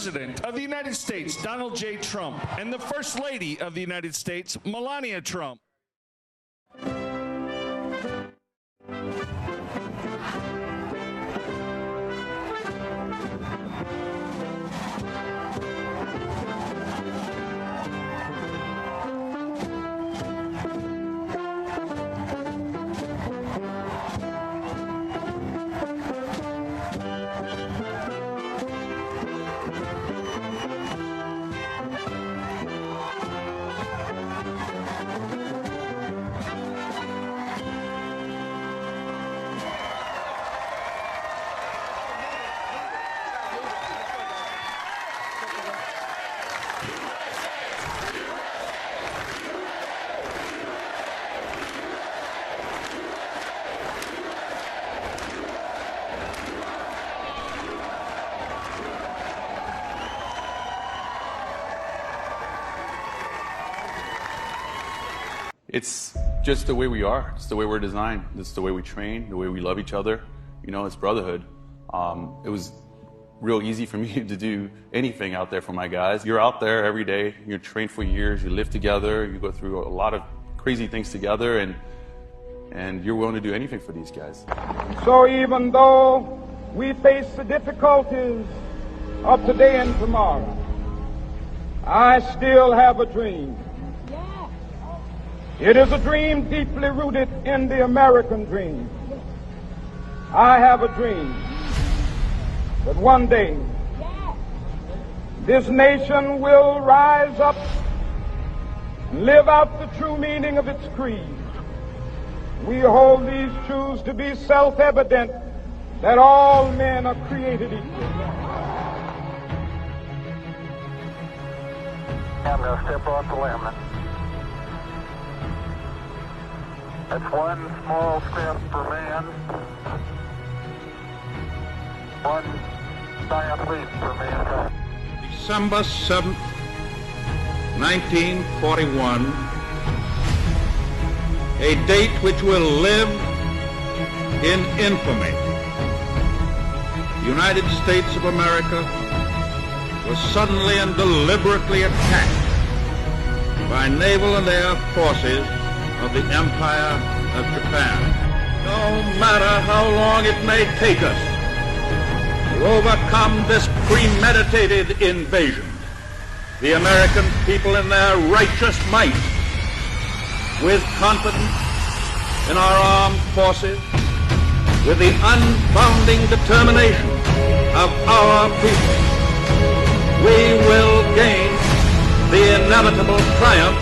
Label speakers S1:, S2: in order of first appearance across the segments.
S1: President of the United States, Donald J. Trump, and the First Lady of the United States, Melania Trump.
S2: It's just the way we are. It's the way we're designed. It's the way we train, the way we love each other. You know, it's brotherhood. It was real easy for me to do anything out there for my guys. You're out there every day. You're trained for years. You live together. You go through a lot of crazy things together, and you're willing to do anything for these guys.
S3: So even though we face the difficulties of today and tomorrow, I still have a dream. It is a dream deeply rooted in the American dream. I have a dream that one day this nation will rise up and live out the true meaning of its creed. We hold these truths to be self-evident, that all men are created equal.
S4: I'm going to step off the limb. That's one small step for man, one giant leap for mankind.
S5: December 7th, 1941, a date which will live in infamy. The United States of America was suddenly and deliberately attacked by naval and air forces of the Empire of Japan. No matter how long it may take us to overcome this premeditated invasion, the American people in their righteous might, with confidence in our armed forces, with the unbounding determination of our people, we will gain the inevitable triumph,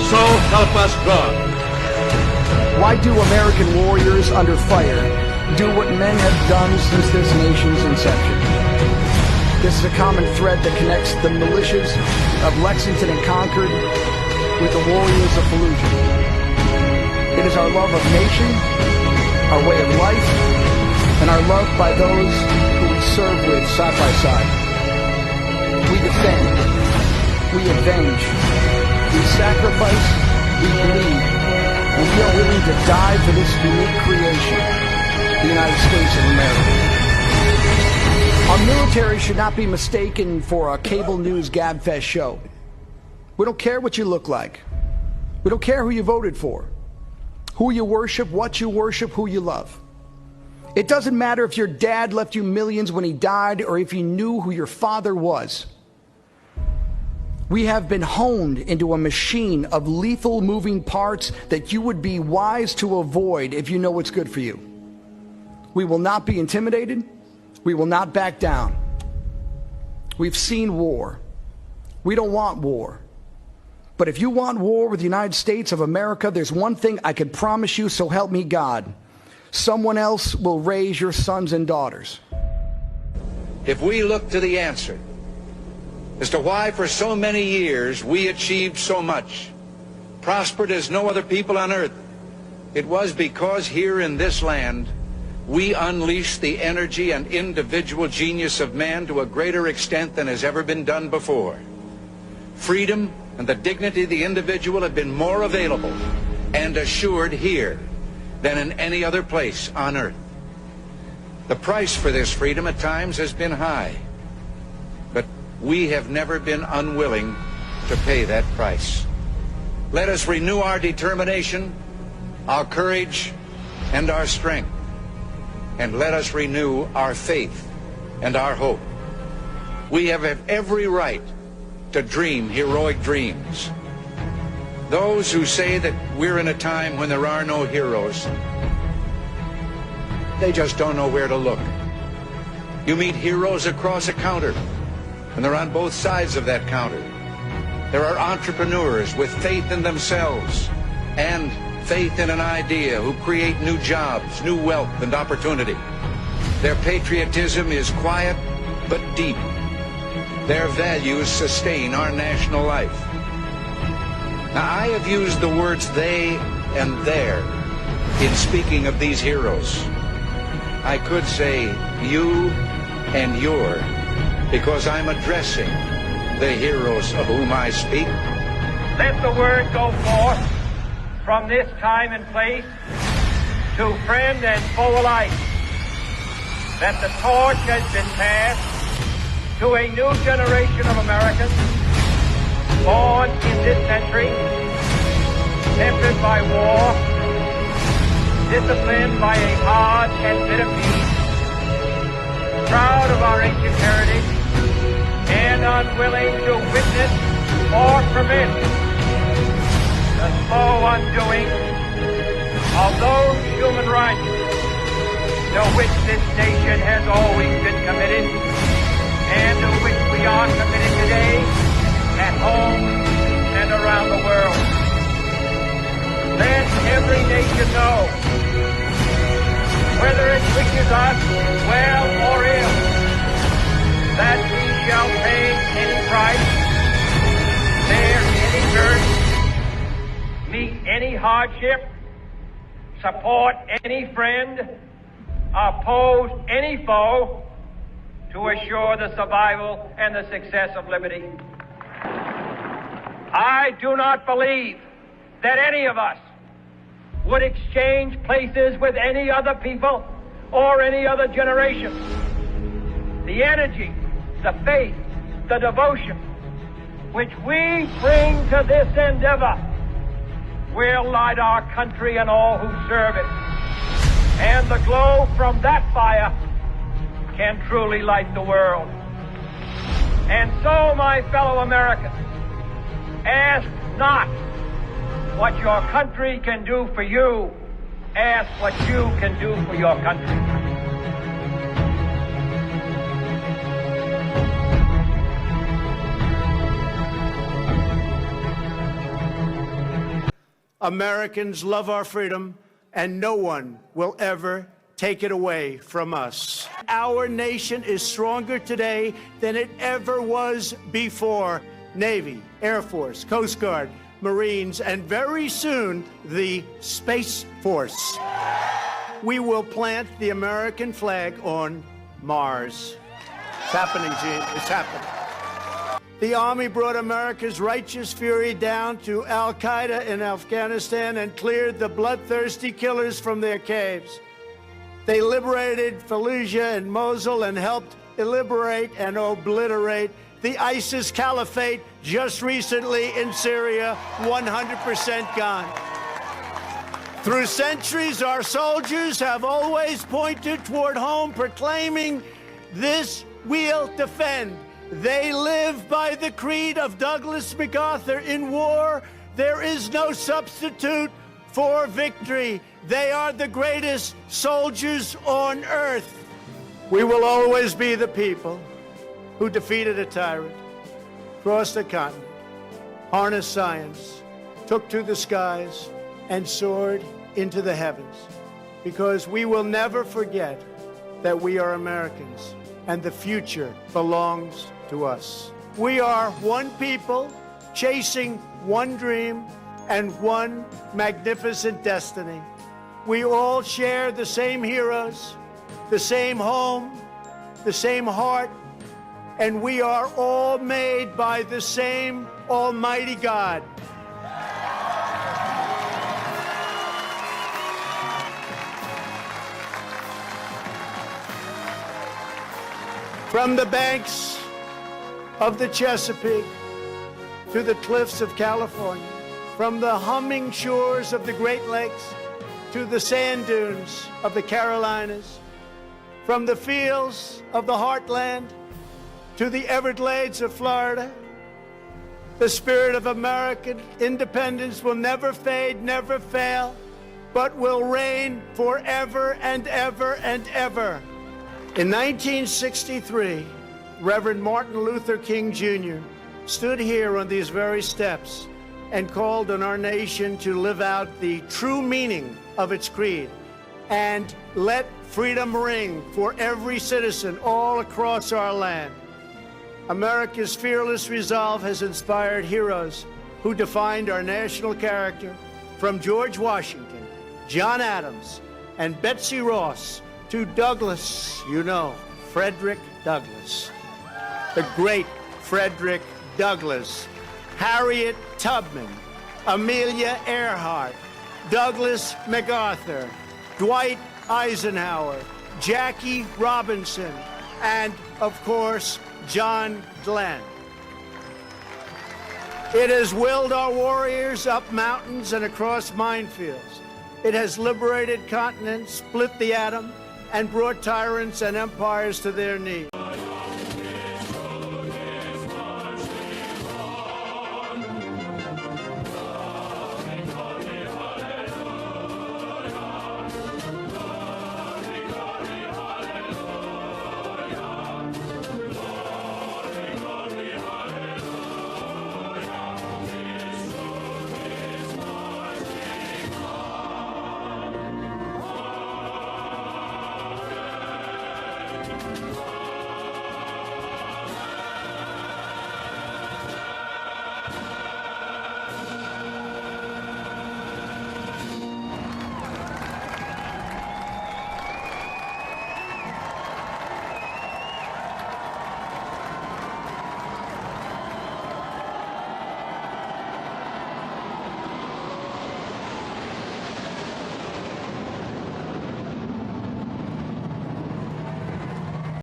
S5: so help us God.
S6: Why do American warriors under fire do what men have done since this nation's inception? This is a common thread that connects the militias of Lexington and Concord with the warriors of Fallujah. It is our love of nation, our way of life, and our love by those who we serve with side by side. We defend, we avenge, we sacrifice, we bleed, and we are willing to die for this unique creation, the United States of America. Our military should not be mistaken for a cable news gabfest show. We don't care what you look like. We don't care who you voted for, who you worship, what you worship, who you love. It doesn't matter if your dad left you millions when he died or if you knew who your father was. We have been honed into a machine of lethal moving parts that you would be wise to avoid if you know what's good for you. We will not be intimidated. We will not back down. We've seen war. We don't want war. But if you want war with the United States of America, there's one thing I can promise you, so help me God. Someone else will raise your sons and daughters.
S7: If we look to the answer as to why for so many years we achieved so much, prospered as no other people on earth, it was because here in this land we unleashed the energy and individual genius of man to a greater extent than has ever been done before. Freedom and the dignity of the individual have been more available and assured here than in any other place on earth. The price for this freedom at times has been high, but we have never been unwilling to pay that price. Let us renew our determination, our courage, and our strength. And let us renew our faith and our hope. We have every right to dream heroic dreams. Those who say that we're in a time when there are no heroes, they just don't know where to look. You meet heroes across a counter, and they're on both sides of that counter. There are entrepreneurs with faith in themselves and faith in an idea who create new jobs, new wealth, and opportunity. Their patriotism is quiet but deep. Their values sustain our national life. Now, I have used the words they and their in speaking of these heroes. I could say you and your, because I'm addressing the heroes of whom I speak.
S3: Let the word go forth from this time and place to friend and foe alike that the torch has been passed to a new generation of Americans born in this century, tempered by war, disciplined by a hard and bitter peace, proud of our ancient heritage, and unwilling to witness or permit the slow undoing of those human rights to which this nation has always been committed, and to which we are committed today at home and around the world. Let every nation know, whether it wishes us well or ill, that we shall pay any price, bear any burden, meet any hardship, support any friend, oppose any foe, to assure the survival and the success of liberty. I do not believe that any of us would exchange places with any other people or any other generation. The energy, the faith, the devotion which we bring to this endeavor will light our country and all who serve it. And the glow from that fire can truly light the world. And so, my fellow Americans, ask not what your country can do for you. Ask what you can do for your country.
S8: Americans love our freedom, and no one will ever take it away from us. Our nation is stronger today than it ever was before. Navy, Air Force, Coast Guard, Marines, and very soon, the Space Force. We will plant the American flag on Mars. It's happening, Gene. It's happening. The Army brought America's righteous fury down to Al-Qaeda in Afghanistan and cleared the bloodthirsty killers from their caves. They liberated Fallujah and Mosul and helped liberate and obliterate the ISIS caliphate just recently in Syria, 100% gone. Through centuries, our soldiers have always pointed toward home, proclaiming, "This we'll defend." They live by the creed of Douglas MacArthur: in war, there is no substitute for victory. They are the greatest soldiers on earth. We will always be the people who defeated a tyrant, crossed the continent, harnessed science, took to the skies, and soared into the heavens. Because we will never forget that we are Americans, and the future belongs to us. We are one people chasing one dream and one magnificent destiny. We all share the same heroes, the same home, the same heart, and we are all made by the same Almighty God. From the banks of the Chesapeake to the cliffs of California, from the humming shores of the Great Lakes to the sand dunes of the Carolinas, from the fields of the heartland to the Everglades of Florida. The spirit of American independence will never fade, never fail, but will reign forever and ever and ever. In 1963, Reverend Martin Luther King Jr. stood here on these very steps and called on our nation to live out the true meaning of its creed and let freedom ring for every citizen all across our land. America's fearless resolve has inspired heroes who defined our national character, from George Washington, John Adams, and Betsy Ross to Douglas, Frederick Douglass. The great Frederick Douglass, Harriet Tubman, Amelia Earhart, Douglas MacArthur, Dwight Eisenhower, Jackie Robinson, and, of course, John Glenn. It has willed our warriors up mountains and across minefields. It has liberated continents, split the atom, and brought tyrants and empires to their knees.